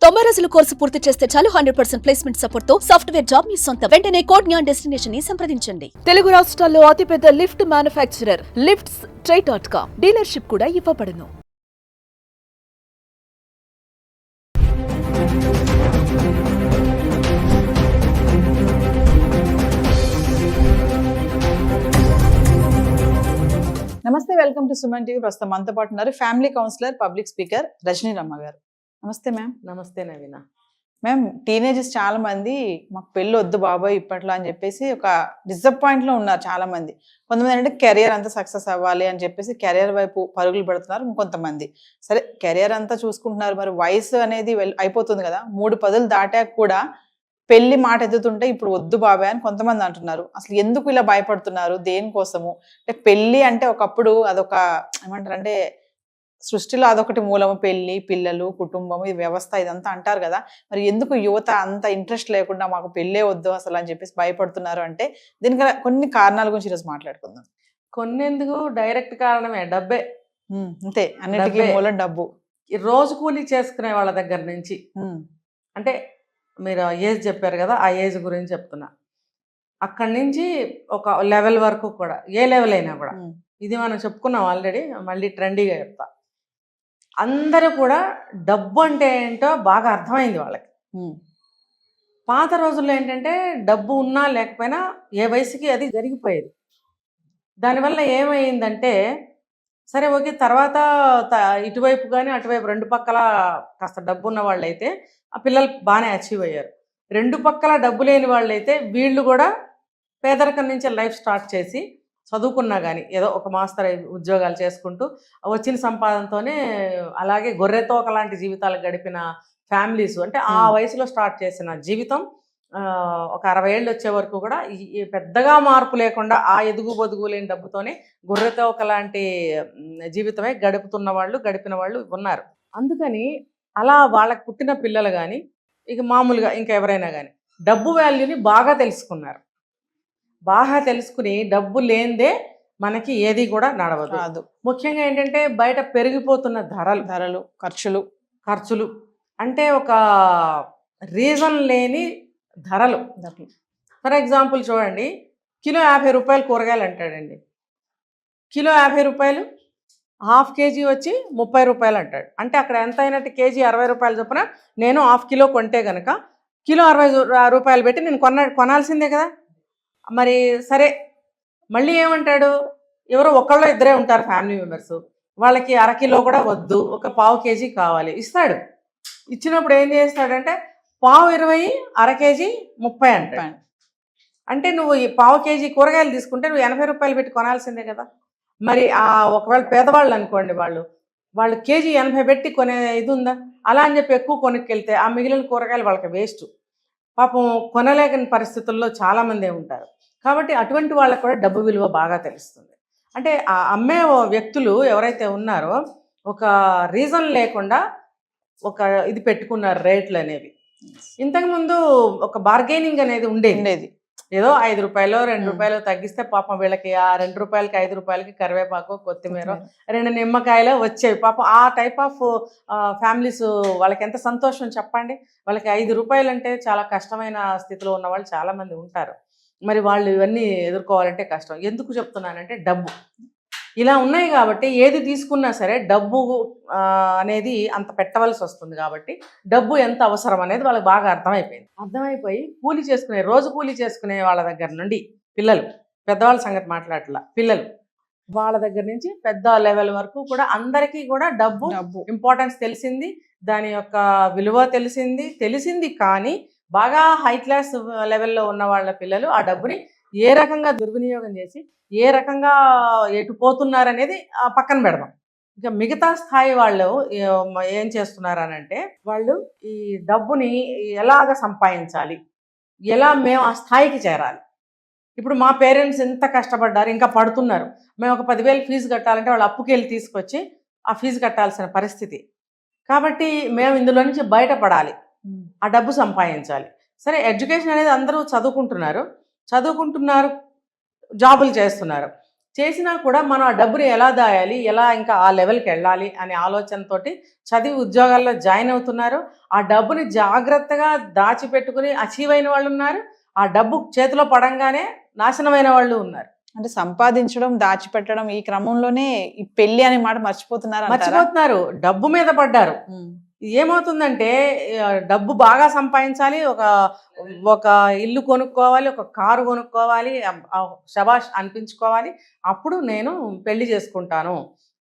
90 రోజుల కోర్సు పూర్తి చేస్తే చాలు 100% ప్లేస్మెంట్ సపోర్ట్ తో సాఫ్ట్వేర్ జాబ్ మీ సొంతం. వెంటనే కోడ్ జ్ఞాన్ డెస్టినేషన్ ని సంప్రదించండి. తెలుగు రాష్ట్రాల్లో అతిపెద్ద లిఫ్ట్ మ్యానుఫ్యాక్చరర్ లిఫ్ట్స్ ట్రై.com డీలర్షిప్ కూడా ఇవ్వబడును. నమస్తే, వెల్కమ్ టు సుమన్ టీవీ. ప్రస్తుతం మనతో పాటు ఉన్నారు family counsellor, public speaker Rajani Ramma garu. నమస్తే మ్యామ్. నమస్తే నవీన. మ్యామ్, టీనేజర్స్ చాలా మంది మాకు పెళ్ళి వద్దు బాబాయ్ ఇప్పట్లో అని చెప్పేసి ఒక డిసప్పాయింట్ లో ఉన్నారు చాలా మంది. కొంతమంది అంటే కెరియర్ అంతా సక్సెస్ అవ్వాలి అని చెప్పేసి కెరియర్ వైపు పరుగులు పెడుతున్నారు. ఇంకొంతమంది సరే కెరియర్ అంతా చూసుకుంటున్నారు, మరి వయసు అనేది అయిపోతుంది కదా, 3 దాటాక కూడా పెళ్లి మాట ఎత్తుతుంటే ఇప్పుడు వద్దు బాబాయ్ అని కొంతమంది అంటున్నారు. అసలు ఎందుకు ఇలా భయపడుతున్నారు, దేనికోసము? అంటే పెళ్లి అంటే ఒకప్పుడు అదొక ఏమంటారు అంటే సృష్టిలో అదొకటి మూలము, పెళ్లి, పిల్లలు, కుటుంబం, ఈ వ్యవస్థ ఇదంతా అంటారు కదా. మరి ఎందుకు యువత అంత ఇంట్రెస్ట్ లేకుండా మాకు పెళ్ళే వద్దు అసలు అని చెప్పేసి భయపడుతున్నారు? అంటే దీనికి కొన్ని కారణాల గురించి ఈరోజు మాట్లాడుకుందాం. కొన్నేందుకు డైరెక్ట్ కారణమే డబ్బే. అంతే, అన్నిటికీ మూలం డబ్బు. రోజు కూలీ చేసుకునే వాళ్ళ దగ్గర నుంచి, అంటే మీరు ఏజ్ చెప్పారు కదా, ఆ ఏజ్ గురించి చెప్తున్నా. అక్కడి నుంచి ఒక లెవెల్ వరకు కూడా, ఏ లెవెల్ అయినా కూడా, ఇది మనం చెప్పుకున్నాం ఆల్రెడీ, మళ్ళీ ట్రెండీగా చెప్తా. అందరూ కూడా డబ్బు అంటే ఏంటో బాగా అర్థమైంది వాళ్ళకి. పాత రోజుల్లో ఏంటంటే డబ్బు ఉన్నా లేకపోయినా ఏ వయసుకి అది జరిగిపోయేది. దానివల్ల ఏమైందంటే సరే ఓకే, తర్వాత ఇటువైపు కానీ అటువైపు రెండు పక్కల కాస్త డబ్బు ఉన్న వాళ్ళైతే ఆ పిల్లలు బాగానే అచీవ్ అయ్యారు. రెండు పక్కల డబ్బు లేని వాళ్ళైతే వీళ్ళు కూడా పేదరికం నుంచి లైఫ్ స్టార్ట్ చేసి చదువుకున్నా కానీ ఏదో ఒక మాస్తర్ ఉద్యోగాలు చేసుకుంటూ వచ్చిన సంపాదనతోనే అలాగే గొర్రెతో ఒకలాంటి జీవితాలు గడిపిన ఫ్యామిలీస్, అంటే ఆ వయసులో స్టార్ట్ చేసిన జీవితం ఒక 60 ఏళ్ళు వచ్చే వరకు కూడా ఈ పెద్దగా మార్పు లేకుండా ఆ ఎదుగు బొదుగు లేని డబ్బుతోనే గొర్రెతో ఒకలాంటి జీవితమే గడిపిన వాళ్ళు ఉన్నారు. అందుకని అలా వాళ్ళకి పుట్టిన పిల్లలు కానీ ఇక మామూలుగా ఇంకా ఎవరైనా కానీ డబ్బు వాల్యూని బాగా తెలుసుకున్నారు. బాగా తెలుసుకుని డబ్బు లేనిదే మనకి ఏది కూడా నడవదు. ముఖ్యంగా ఏంటంటే బయట పెరిగిపోతున్న ధరలు, ఖర్చులు అంటే ఒక రీజన్ లేని ధరలు. ఫర్ ఎగ్జాంపుల్ చూడండి, కిలో 50 రూపాయలు కూరగాయలు అంటాడండి. కిలో 50 రూపాయలు, ½ కేజీ వచ్చి 30 రూపాయలు అంటాడు. అంటే అక్కడ ఎంత అయినట్టు కేజీ 60 రూపాయలు చొప్పున నేను ½ కిలో కొంటే కనుక కిలో 60 రూపాయలు పెట్టి నేను కొనాల్సిందే కదా. మరి సరే, మళ్ళీ ఏమంటాడు, ఎవరో ఒకళ్ళో ఇద్దరే ఉంటారు ఫ్యామిలీ మెంబర్స్, వాళ్ళకి 1/2 కిలో కూడా వద్దు, ఒక ½ కేజీ కావాలి, ఇస్తాడు. ఇచ్చినప్పుడు ఏం చేస్తాడంటే ½ 20, 1/2 కేజీ 30 అంటాడు. అంటే నువ్వు ఈ ½ కేజీ కూరగాయలు తీసుకుంటే నువ్వు 80 రూపాయలు పెట్టి కొనాల్సిందే కదా. మరి ఒకవేళ పేదవాళ్ళు అనుకోండి, వాళ్ళు కేజీ 80 పెట్టి కొనే ఇది ఉందా? అలా అని చెప్పి ఎక్కువ కొనుక్కెళ్తే ఆ మిగిలిన కూరగాయలు వాళ్ళకి వేస్ట్. పాపం కొనలేని పరిస్థితుల్లో చాలామందే ఉంటారు. కాబట్టి అటువంటి వాళ్ళకు కూడా డబ్బు విలువ బాగా తెలుస్తుంది. అంటే ఆ అమ్మే వ్యక్తులు ఎవరైతే ఉన్నారో ఒక రీజన్ లేకుండా ఒక ఇది పెట్టుకున్నారు రేట్లు అనేవి. ఇంతకుముందు ఒక బార్గెనింగ్ అనేది ఉండేది. ఏదో 5 రూపాయలు 2 రూపాయలు తగ్గిస్తే పాపం వీళ్ళకి ఆ 2 రూపాయలకి 5 రూపాయలకి కరివేపాకు, కొత్తిమీర, 2 నిమ్మకాయలు వచ్చేవి. పాపం ఆ టైప్ ఆఫ్ ఫ్యామిలీస్ వాళ్ళకి ఎంత సంతోషం చెప్పండి. వాళ్ళకి 5 రూపాయలు అంటే చాలా కష్టమైన స్థితిలో ఉన్న వాళ్ళు చాలామంది ఉంటారు. మరి వాళ్ళు ఇవన్నీ ఎదుర్కోవాలంటే కష్టం. ఎందుకు చెప్తున్నానంటే డబ్బు ఇలా ఉన్నాయి కాబట్టి ఏది తీసుకున్నా సరే డబ్బు అనేది అంత పెట్టవలసి వస్తుంది. కాబట్టి డబ్బు ఎంత అవసరం అనేది వాళ్ళకి బాగా అర్థమైపోయి రోజు కూలీ చేసుకునే వాళ్ళ దగ్గర నుండి పిల్లలు, పెద్దవాళ్ళ సంగతి మాట్లాడట్లా, పిల్లలు వాళ్ళ దగ్గర నుంచి పెద్ద లెవెల్ వరకు కూడా అందరికీ కూడా డబ్బు ఇంపార్టెన్స్ తెలిసింది, దాని యొక్క విలువ తెలిసింది. కానీ బాగా హై క్లాస్ లెవెల్లో ఉన్న వాళ్ళ పిల్లలు ఆ డబ్బుని ఏ రకంగా దుర్వినియోగం చేసి ఏ రకంగా ఎటు పోతున్నారనేది పక్కన పెడదాం. ఇంకా మిగతా స్థాయి వాళ్ళు ఏం చేస్తున్నారనంటే వాళ్ళు ఈ డబ్బుని ఎలాగ సంపాదించాలి, ఎలా మేము ఆ స్థాయికి చేరాలి. ఇప్పుడు మా పేరెంట్స్ ఎంత కష్టపడ్డారు, ఇంకా పడుతున్నారు. మేము ఒక 10,000 ఫీజు కట్టాలంటే వాళ్ళు అప్పుకెళ్ళి తీసుకొచ్చి ఆ ఫీజు కట్టాల్సిన పరిస్థితి. కాబట్టి మేము ఇందులో నుంచి బయటపడాలి, ఆ డబ్బు సంపాదించాలి. సరే, ఎడ్యుకేషన్ అనేది అందరూ చదువుకుంటున్నారు, జాబులు చేస్తున్నారు. చేసినా కూడా మనం ఆ డబ్బుని ఎలా దాయాలి, ఎలా ఇంకా ఆ లెవెల్కి వెళ్ళాలి అనే ఆలోచనతోటి చదివి ఉద్యోగాల్లో జాయిన్ అవుతున్నారు. ఆ డబ్బుని జాగ్రత్తగా దాచిపెట్టుకుని అచీవ్ అయిన వాళ్ళు ఉన్నారు. ఆ డబ్బు చేతిలో పడంగానే నాశనమైన వాళ్ళు ఉన్నారు. అంటే సంపాదించడం, దాచిపెట్టడం ఈ క్రమంలోనే ఈ పెళ్లి అనే మాట మర్చిపోతున్నారు, డబ్బు మీద పడ్డారు. ఏమవుతుందంటే డబ్బు బాగా సంపాదించాలి, ఒక ఒక ఇల్లు కొనుక్కోవాలి, ఒక కారు కొనుక్కోవాలి, శబాష్ అనిపించుకోవాలి, అప్పుడు నేను పెళ్లి చేసుకుంటాను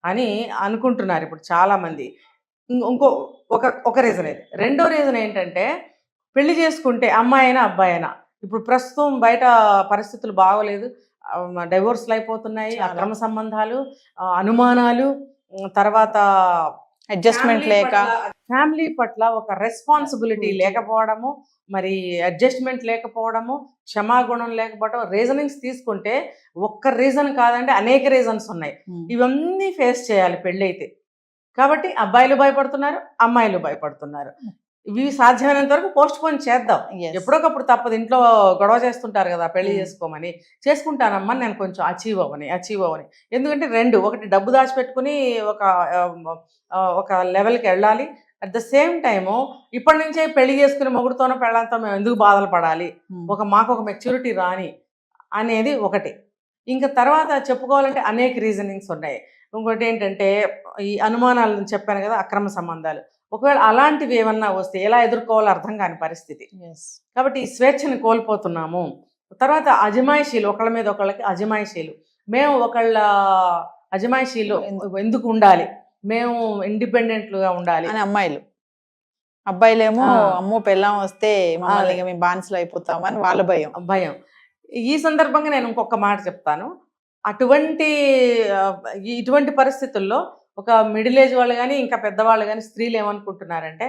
అని అనుకుంటున్నారు ఇప్పుడు చాలామంది. ఇంకో ఒక రీజన్ ఇది. రెండో రీజన్ ఏంటంటే పెళ్లి చేసుకుంటే అమ్మాయి అయినా అబ్బాయి అయినా ఇప్పుడు ప్రస్తుతం బయట పరిస్థితులు బాగోలేదు, డైవోర్స్లు అయిపోతున్నాయి, అక్రమ సంబంధాలు, అనుమానాలు, తర్వాత అడ్జస్ట్మెంట్ లేక ఫ్యామిలీ పట్ల ఒక రెస్పాన్సిబిలిటీ లేకపోవడము, మరి అడ్జస్ట్మెంట్ లేకపోవడము, క్షమాగుణం లేకపోవడం, రీజనింగ్స్ తీసుకుంటే ఒక్క రీజన్ కాదండి, అనేక రీజన్స్ ఉన్నాయి. ఇవన్నీ ఫేస్ చేయాలి పెళ్ళి అయితే. కాబట్టి అబ్బాయిలు భయపడుతున్నారు, అమ్మాయిలు భయపడుతున్నారు. ఇవి సాధ్యమైనంత వరకు పోస్ట్ పోన్ చేద్దాం. ఎప్పుడొకప్పుడు తప్పదు, ఇంట్లో గొడవ చేస్తుంటారు కదా పెళ్లి చేసుకోమని. చేసుకుంటానమ్మా నేను కొంచెం అచీవ్ అవ్వని. ఎందుకంటే ఒకటి డబ్బు దాచిపెట్టుకుని ఒక లెవెల్కి వెళ్ళాలి. అట్ ద సేమ్ టైము ఇప్పటి నుంచే పెళ్లి చేసుకుని మొగుడుతోనో పెళ్ళంతో మేము ఎందుకు బాధలు పడాలి, మాకు ఒక మెచ్యూరిటీ రాని అనేది ఒకటి. ఇంకా తర్వాత చెప్పుకోవాలంటే అనేక రీజనింగ్స్ ఉన్నాయి. ఇంకోటి ఏంటంటే ఈ అనుమానాలను చెప్పాను కదా, అక్రమ సంబంధాలు. ఒకవేళ అలాంటివి ఏమన్నా వస్తే ఎలా ఎదుర్కోవాలో అర్థం కాని పరిస్థితి. కాబట్టి ఈ స్వేచ్ఛను కోల్పోతున్నాము. తర్వాత అజమాయిషీలు, ఒకళ్ళ మీద ఒకళ్ళకి అజమాయిషీలు. మేము ఒకళ్ళ అజమాయిషీలు ఎందుకు ఉండాలి, మేము ఇండిపెండెంట్గా ఉండాలి అని అబ్బాయిలేమో అమ్మో పెళ్ళాం వస్తే మమ్మల్ని మేము బానిసలు అయిపోతామని వాళ్ళ భయం. ఈ సందర్భంగా నేను ఇంకొక మాట చెప్తాను. ఇటువంటి పరిస్థితుల్లో ఒక మిడిల్ ఏజ్ వాళ్ళు కానీ ఇంకా పెద్దవాళ్ళు కానీ స్త్రీలు ఏమనుకుంటున్నారంటే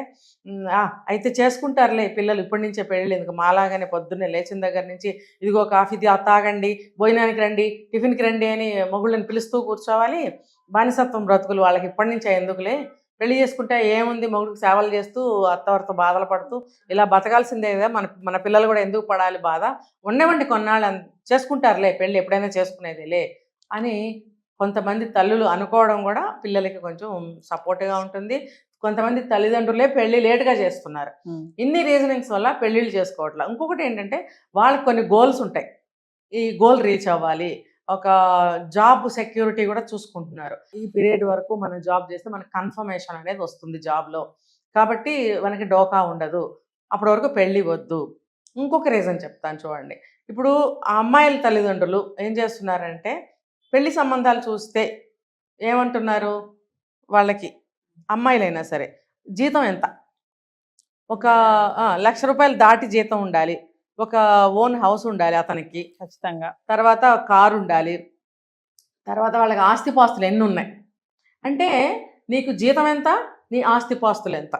అయితే చేసుకుంటారులే పిల్లలు, ఇప్పటి నుంచే పెళ్ళి ఎందుకు, మాలాగానే పొద్దున్నే లేచిన దగ్గర నుంచి ఇదిగో కాఫీ తాగండి, భోజనానికి రండి, టిఫిన్కి రండి అని మొగుళ్ళని పిలుస్తూ కూర్చోవాలి. బానిసత్వం బ్రతుకులు వాళ్ళకి ఇప్పటి నుంచే ఎందుకులే, పెళ్లి చేసుకుంటే ఏముంది, మొగుడికి సేవలు చేస్తూ అత్తవారితో బాధలు పడుతూ ఇలా బతకాల్సిందే కదా, మన పిల్లలు కూడా ఎందుకు పడాలి బాధ, ఉండేవండి కొన్నాళ్ళు చేసుకుంటారులే పెళ్ళి, ఎప్పుడైనా చేసుకునేదిలే అని కొంతమంది తల్లులు అనుకోవడం కూడా పిల్లలకి కొంచెం సపోర్ట్గా ఉంటుంది. కొంతమంది తల్లిదండ్రులే పెళ్లి లేటుగా చేస్తున్నారు. ఇన్ని రీజనింగ్స్ వల్ల పెళ్ళిళ్ళు చేసుకోవట్లేదు. ఇంకొకటి ఏంటంటే వాళ్ళకి కొన్ని గోల్స్ ఉంటాయి, ఈ గోల్ రీచ్ అవ్వాలి, ఒక జాబ్ సెక్యూరిటీ కూడా చూసుకుంటున్నారు. ఈ పీరియడ్ వరకు మనం జాబ్ చేస్తే మనకు కన్ఫర్మేషన్ అనేది వస్తుంది జాబ్లో, కాబట్టి మనకి డోకా ఉండదు, అప్పటి వరకు పెళ్ళి వద్దు. ఇంకొక రీజన్ చెప్తాను చూడండి. ఇప్పుడు ఆ అమ్మాయిల తల్లిదండ్రులు ఏం చేస్తున్నారంటే పెళ్లి సంబంధాలు చూస్తే ఏమంటున్నారు, వాళ్ళకి అమ్మాయిలైనా సరే జీతం ఎంత, ఒక 1,00,000 రూపాయలు దాటి జీతం ఉండాలి, ఒక ఓన్ హౌస్ ఉండాలి అతనికి ఖచ్చితంగా, తర్వాత కారు ఉండాలి, తర్వాత వాళ్ళకి ఆస్తిపాస్తులు ఎన్ని ఉన్నాయి అంటే నీకు జీతం ఎంత, నీ ఆస్తిపాస్తులు ఎంత,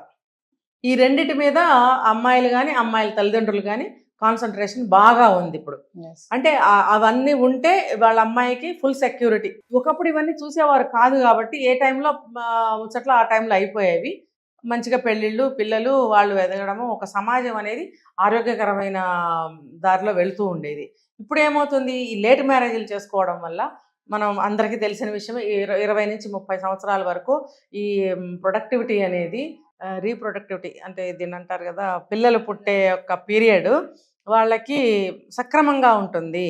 ఈ రెండిటి మీద అమ్మాయిలు కానీ అమ్మాయిల తల్లిదండ్రులు కానీ కాన్సన్ట్రేషన్ బాగా ఉంది ఇప్పుడు. అంటే అవన్నీ ఉంటే వాళ్ళ అమ్మాయికి ఫుల్ సెక్యూరిటీ. ఒకప్పుడు ఇవన్నీ చూసేవారు కాదు కాబట్టి ఏ టైంలో ముచ్చట్లో ఆ టైంలో అయిపోయేవి. మంచిగా పెళ్ళిళ్ళు, పిల్లలు, వాళ్ళు ఎదగడము, ఒక సమాజం అనేది ఆరోగ్యకరమైన దారిలో వెళుతూ ఉండేది. ఇప్పుడు ఏమవుతుంది, ఈ లేట్ మ్యారేజ్లు చేసుకోవడం వల్ల మనం అందరికీ తెలిసిన విషయం, 20 నుంచి 30 సంవత్సరాల వరకు ఈ ప్రొడక్టివిటీ అనేది, రీప్రొడక్టివిటీ అంటే దీన్ని అంటారు కదా, పిల్లలు పుట్టే యొక్క పీరియడ్ వాళ్ళకి సక్రమంగా ఉంటుంది.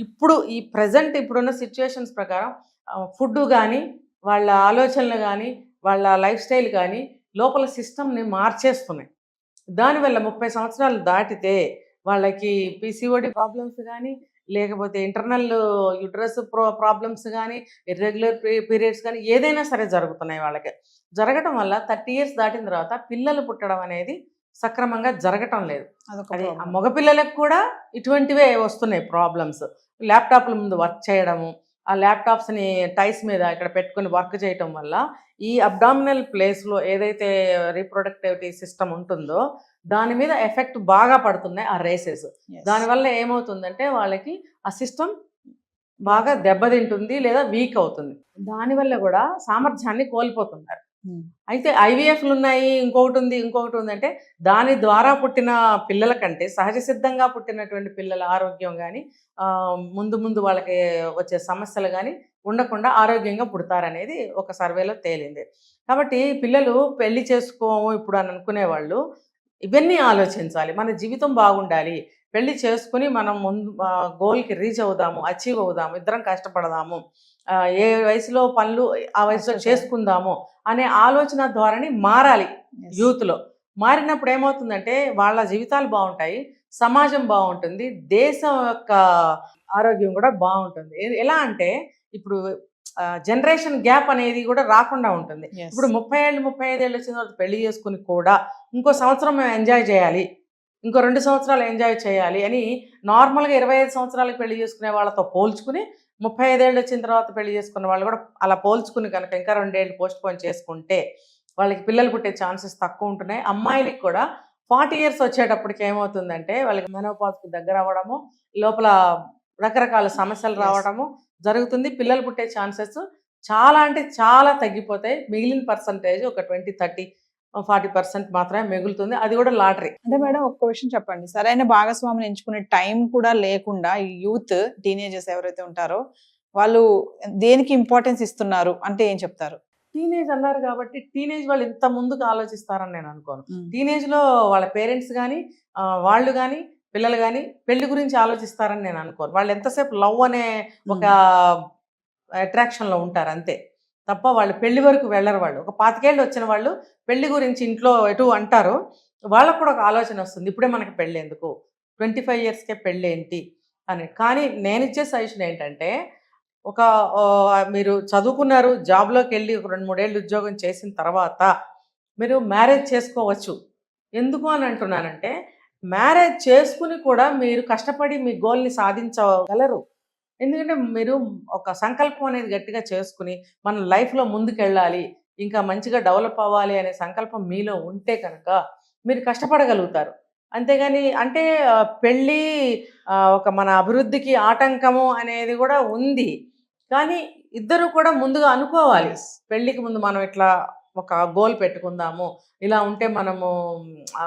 ఇప్పుడు ఈ ప్రజెంట్ ఇప్పుడున్న సిచ్యువేషన్స్ ప్రకారం ఫుడ్ కానీ, వాళ్ళ ఆలోచనలు కానీ, వాళ్ళ లైఫ్ స్టైల్ కానీ లోపల సిస్టమ్ని మార్చేస్తున్నాయి. దానివల్ల 30 సంవత్సరాలు దాటితే వాళ్ళకి పీసీఓడి ప్రాబ్లమ్స్ కానీ, లేకపోతే ఇంటర్నల్ యూట్రస్ ప్రాబ్లమ్స్ కానీ, ఇర్రెగ్యులర్ పీరియడ్స్ కానీ ఏదైనా సరే జరుగుతున్నాయి వాళ్ళకి. జరగటం వల్ల 30 years దాటిన తర్వాత పిల్లలు పుట్టడం అనేది సక్రమంగా జరగటం లేదు. అది మగపిల్లలకు కూడా ఇటువంటివే వస్తున్నాయి ప్రాబ్లమ్స్. ల్యాప్టాప్ల ముందు వర్క్ చేయడము, ఆ ల్యాప్టాప్స్ని టైస్ మీద ఇక్కడ పెట్టుకుని వర్క్ చేయటం వల్ల ఈ అబ్డామినల్ ప్లేస్లో ఏదైతే రీప్రొడక్టివిటీ సిస్టమ్ ఉంటుందో దాని మీద ఎఫెక్ట్ బాగా పడుతున్నాయి ఆ రేసెస్. దానివల్ల ఏమవుతుందంటే వాళ్ళకి ఆ సిస్టమ్ బాగా దెబ్బతింటుంది లేదా వీక్ అవుతుంది. దానివల్ల కూడా సామర్థ్యాన్ని కోల్పోతున్నారు. అయితే ఐవీఎఫ్లు ఉన్నాయి, ఇంకొకటి ఉంది అంటే దాని ద్వారా పుట్టిన పిల్లల కంటే సహజ సిద్ధంగా పుట్టినటువంటి పిల్లల ఆరోగ్యం కానీ ముందు వాళ్ళకి వచ్చే సమస్యలు కానీ ఉండకుండా ఆరోగ్యంగా పుడతారనేది ఒక సర్వేలో తేలింది. కాబట్టి పిల్లలు పెళ్లి చేసుకోము ఇప్పుడు అని అనుకునేవాళ్ళు ఇవన్నీ ఆలోచించాలి. మన జీవితం బాగుండాలి, పెళ్లి చేసుకుని మనం ముందు గోల్కి రీచ్ అవుదాము, అచీవ్ అవుదాము, ఇద్దరం కష్టపడదాము, ఏ వయసులో పనులు ఆ వయసులో చేసుకుందాము అనే ఆలోచన ధోరణి మారాలి యూత్లో. మారినప్పుడు ఏమవుతుందంటే వాళ్ళ జీవితాలు బాగుంటాయి, సమాజం బాగుంటుంది, దేశం యొక్క ఆరోగ్యం కూడా బాగుంటుంది. ఎలా అంటే ఇప్పుడు జనరేషన్ గ్యాప్ అనేది కూడా రాకుండా ఉంటుంది. ఇప్పుడు 30 ఏళ్ళు 35 ఏళ్ళు వచ్చిన తర్వాత పెళ్లి చేసుకుని కూడా ఇంకో సంవత్సరం మేము ఎంజాయ్ చేయాలి, ఇంకో 2 సంవత్సరాలు ఎంజాయ్ చేయాలి అని నార్మల్గా 25 సంవత్సరాలకు పెళ్లి చేసుకునే వాళ్ళతో పోల్చుకుని 35 ఏళ్ళు వచ్చిన తర్వాత పెళ్లి చేసుకున్న వాళ్ళు కూడా అలా పోల్చుకుని కనుక ఇంకా 2 ఏళ్ళు పోస్ట్ పోన్ చేసుకుంటే వాళ్ళకి పిల్లలు పుట్టే ఛాన్సెస్ తక్కువ ఉంటున్నాయి. అమ్మాయిలకి కూడా 40 ఇయర్స్ వచ్చేటప్పటికి ఏమవుతుందంటే వాళ్ళకి మెనోపాజ్కి దగ్గర అవ్వడము, లోపల రకరకాల సమస్యలు రావడము జరుగుతుంది. పిల్లలు పుట్టే ఛాన్సెస్ చాలా అంటే చాలా తగ్గిపోతాయి. మిగిలిన పర్సంటేజ్ ఒక 20-30-40% మాత్రమే మిగులుతుంది, అది కూడా లాటరీ. అంటే మేడం ఒక్క విషయం చెప్పండి, సరైన భాగస్వామిని ఎంచుకునే టైం కూడా లేకుండా ఈ యూత్ టీనేజర్స్ ఎవరైతే ఉంటారో వాళ్ళు దేనికి ఇంపార్టెన్స్ ఇస్తున్నారు అంటే ఏం చెప్తారు? టీనేజ్ అన్నారు కాబట్టి టీనేజ్ వాళ్ళు ఇంత ముందుకు ఆలోచిస్తారని నేను అనుకోను. టీనేజ్లో వాళ్ళ పేరెంట్స్ కానీ వాళ్ళు కానీ పిల్లలు కానీ పెళ్లి గురించి ఆలోచిస్తారని నేను అనుకోను. వాళ్ళు ఎంతసేపు లవ్ అనే ఒక అట్రాక్షన్లో ఉంటారు అంతే తప్ప వాళ్ళు పెళ్లి వరకు వెళ్ళరు. వాళ్ళు ఒక 25 ఏళ్ళు వచ్చిన వాళ్ళు పెళ్లి గురించి ఇంట్లో ఎటు అంటారు, వాళ్ళకు కూడా ఒక ఆలోచన వస్తుంది, ఇప్పుడే మనకి పెళ్ళి ఎందుకు, 25 ఇయర్స్కే పెళ్ళి ఏంటి అని. కానీ నేను ఇచ్చే సజెషన్ ఏంటంటే మీరు చదువుకున్నారు, జాబ్లోకి వెళ్ళి ఒక 2-3 ఏళ్ళు ఉద్యోగం చేసిన తర్వాత మీరు మ్యారేజ్ చేసుకోవచ్చు. ఎందుకు అని అంటున్నానంటే మ్యారేజ్ చేసుకుని కూడా మీరు కష్టపడి మీ గోల్ని సాధించగలరు. ఎందుకంటే మీరు ఒక సంకల్పం అనేది గట్టిగా చేసుకుని మన లైఫ్లో ముందుకెళ్ళాలి, ఇంకా మంచిగా డెవలప్ అవ్వాలి అనే సంకల్పం మీలో ఉంటే కనుక మీరు కష్టపడగలుగుతారు. అంతేగాని అంటే పెళ్ళి ఒక మన అభివృద్ధికి ఆటంకము అనేది కూడా ఉంది, కానీ ఇద్దరు కూడా ముందుగా అనుకోవాలి. పెళ్ళికి ముందు మనం ఇట్లా ఒక గోల్ పెట్టుకుందాము, ఇలా ఉంటే మనము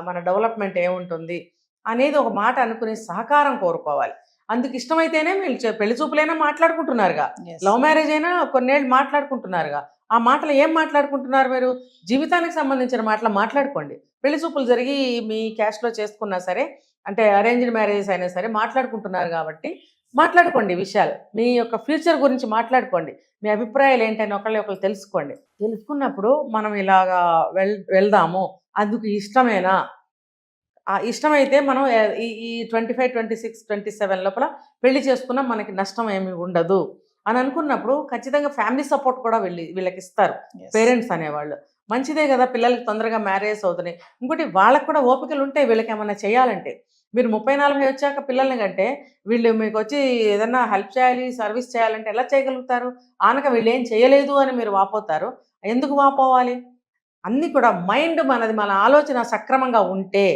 మన డెవలప్మెంట్ ఏముంటుంది అనేది ఒక మాట అనుకుని సహకారం కోరుకోవాలి. అందుకు ఇష్టమైతేనే మీరు పెళ్లి చూపులైనా మాట్లాడుకుంటున్నారుగా, లవ్ మ్యారేజ్ అయినా కొన్నేళ్ళు మాట్లాడుకుంటున్నారుగా. ఆ మాటలు ఏం మాట్లాడుకుంటున్నారు? మీరు జీవితానికి సంబంధించిన మాటలు మాట్లాడుకోండి. పెళ్లి చూపులు జరిగి మీ క్యాస్ట్లో చేసుకున్నా సరే, అంటే అరేంజ్డ్ మ్యారేజెస్ అయినా సరే మాట్లాడుకుంటున్నారు కాబట్టి మాట్లాడుకోండి విషయాలు, మీ యొక్క ఫ్యూచర్ గురించి మాట్లాడుకోండి, మీ అభిప్రాయాలు ఏంటని ఒకళ్ళు తెలుసుకోండి. తెలుసుకున్నప్పుడు మనం ఇలాగా వెళ్దాము, అందుకు ఇష్టమేనా, ఇష్టమైతే మనం ఈ 25, 26, 27 లోపల పెళ్లి చేసుకున్నా మనకి నష్టం ఏమి ఉండదు అని అనుకున్నప్పుడు ఖచ్చితంగా ఫ్యామిలీ సపోర్ట్ కూడా వీళ్ళకి ఇస్తారు పేరెంట్స్ అనేవాళ్ళు. మంచిదే కదా, పిల్లలకి తొందరగా మ్యారేజ్ అవుతున్నాయి. ఇంకోటి వాళ్ళకి కూడా ఓపికలు ఉంటాయి వీళ్ళకి ఏమన్నా చేయాలంటే. మీరు 30-40 వచ్చాక పిల్లల్ని కంటే వీళ్ళు మీకు వచ్చి ఏదన్నా హెల్ప్ చేయాలి, సర్వీస్ చేయాలంటే ఎలా చేయగలుగుతారు? ఆనక వీళ్ళు ఏం చేయలేదు అని మీరు వాపోతారు. ఎందుకు వాపోవాలి? అన్నీ కూడా మైండ్ మనది, మన ఆలోచన సక్రమంగా ఉంటే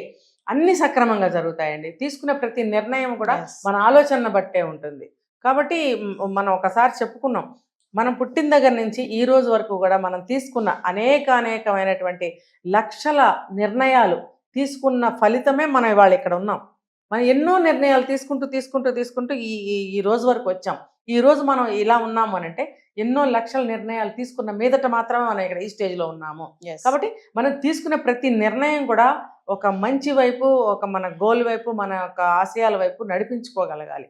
అన్నీ సక్రమంగా జరుగుతాయండి. తీసుకునే ప్రతి నిర్ణయం కూడా మన ఆలోచన బట్టే ఉంటుంది. కాబట్టి మనం ఒకసారి చెప్పుకున్నాం, మనం పుట్టిన దగ్గర నుంచి ఈ రోజు వరకు కూడా మనం తీసుకున్న అనేకమైనటువంటి లక్షల నిర్ణయాలు తీసుకున్న ఫలితమే మనం ఇవాళ ఇక్కడ ఉన్నాం. మనం ఎన్నో నిర్ణయాలు తీసుకుంటూ ఈ రోజు వరకు వచ్చాం. ఈ రోజు మనం ఇలా ఉన్నాము అని అంటే ఎన్నో లక్షల నిర్ణయాలు తీసుకున్న మీదట మాత్రమే మనం ఇక్కడ ఈ స్టేజ్లో ఉన్నాము. కాబట్టి మనం తీసుకునే ప్రతి నిర్ణయం కూడా ఒక మంచి వైపు, ఒక మన గోల్ వైపు, మన యొక్క ఆశయాల వైపు నడిపించుకోగలగాలి.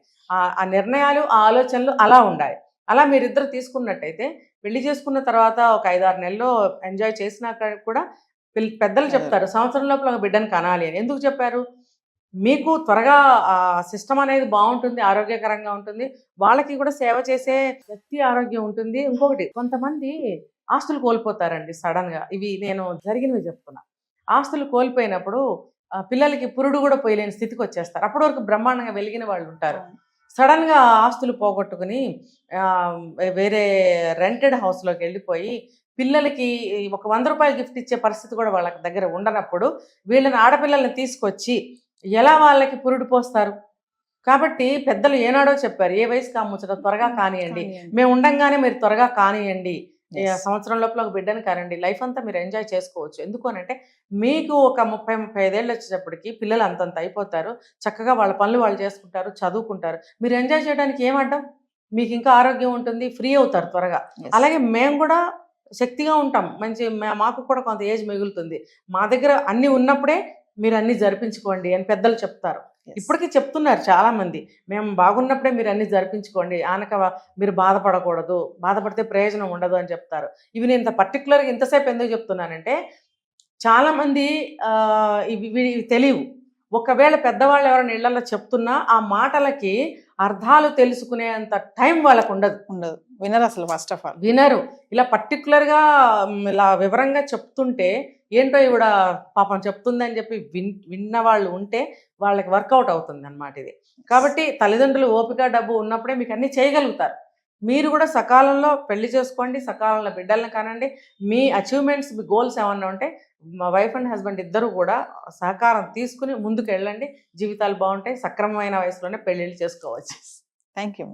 ఆ నిర్ణయాలు, ఆ ఆలోచనలు అలా ఉండాలి. అలా మీరిద్దరు తీసుకున్నట్టయితే పెళ్లి చేసుకున్న తర్వాత ఒక 5-6 నెలల్లో ఎంజాయ్ చేసినాక కూడా పెద్దలు చెప్తారు సంవత్సరం లోపల ఒక బిడ్డను కనాలి అని. ఎందుకు చెప్పారు? మీకు త్వరగా సిస్టమ్ అనేది బాగుంటుంది, ఆరోగ్యకరంగా ఉంటుంది, వాళ్ళకి కూడా సేవ చేసే వ్యక్తి ఆరోగ్యం ఉంటుంది. ఇంకొకటి, కొంతమంది ఆస్తులు కోల్పోతారండి సడన్గా. ఇవి నేను జరిగినవి చెప్తున్నా. ఆస్తులు కోల్పోయినప్పుడు పిల్లలకి పురుడు కూడా పోయలేని స్థితికి వచ్చేస్తారు. అప్పటి వరకు బ్రహ్మాండంగా వెలిగిన వాళ్ళు ఉంటారు. సడన్గా ఆస్తులు పోగొట్టుకుని వేరే రెంటెడ్ హౌస్లోకి వెళ్ళిపోయి పిల్లలకి ఒక 100 రూపాయలు గిఫ్ట్ ఇచ్చే పరిస్థితి కూడా వాళ్ళ దగ్గర ఉండనప్పుడు వీళ్ళని ఆడపిల్లల్ని తీసుకొచ్చి ఎలా వాళ్ళకి పురుడు పోస్తారు? కాబట్టి పెద్దలు ఏనాడో చెప్పారు, ఏ వయసుకి ముచ్చట త్వరగా కానియండి, మేము ఉండంగానే మీరు త్వరగా కానియండి, Yes. సంవత్సరం లోపల ఒక బిడ్డని కనండి, లైఫ్ అంతా మీరు ఎంజాయ్ చేసుకోవచ్చు. ఎందుకు అని అంటే మీకు ఒక 30-35 ఏళ్ళు వచ్చేటప్పటికి పిల్లలు అంతంత అయిపోతారు, చక్కగా వాళ్ళ పనులు వాళ్ళు చేసుకుంటారు, చదువుకుంటారు. మీరు ఎంజాయ్ చేయడానికి ఏం అడ్డం? మీకు ఇంకా ఆరోగ్యం ఉంటుంది, ఫ్రీ అవుతారు త్వరగా. Yes. అలాగే మేము కూడా శక్తిగా ఉంటాం, మంచి మాకు కూడా కొంత ఏజ్ మిగులుతుంది. మా దగ్గర అన్ని ఉన్నప్పుడే మీరు అన్ని జరిపించుకోండి అని పెద్దలు చెప్తారు. Yes. ఇప్పటికీ చెప్తున్నారు చాలా మంది, మేము బాగున్నప్పుడే మీరు అన్ని జరిపించుకోండి, ఆనక మీరు బాధపడకూడదు, బాధపడితే ప్రయోజనం ఉండదు అని చెప్తారు. ఇవి నేను ఇంత పర్టికులర్గా ఇంతసేపు ఎందుకు చెప్తున్నానంటే చాలా మంది ఇవి తెలియవు. ఒకవేళ పెద్దవాళ్ళు ఎవరైనా ఇళ్లలో చెప్తున్నా ఆ మాటలకి అర్థాలు తెలుసుకునేంత టైం వాళ్ళకు ఉండదు. వినరు అసలు, ఫస్ట్ ఆఫ్ ఆల్ వినరు. ఇలా పర్టికులర్గా ఇలా వివరంగా చెప్తుంటే ఏంటో ఇవిడ పాపం చెప్తుందని చెప్పి విన్న వాళ్ళు ఉంటే వాళ్ళకి వర్కౌట్ అవుతుంది అన్నమాట ఇది. కాబట్టి తల్లిదండ్రులు ఓపిక డబ్బు ఉన్నప్పుడే మీకు అన్నీ చేయగలుగుతారు. మీరు కూడా సకాలంలో పెళ్లి చేసుకోండి, సకాలంలో బిడ్డలను కానండి. మీ అచీవ్మెంట్స్, మీ గోల్స్ ఏమన్నా ఉంటే మా వైఫ్ అండ్ హస్బెండ్ ఇద్దరు కూడా సహకారం తీసుకుని ముందుకు వెళ్ళండి. జీవితాలు బాగుంటాయి. సక్రమమైన వయసులోనే పెళ్ళిళ్ళు చేసుకోవచ్చు. Thank you.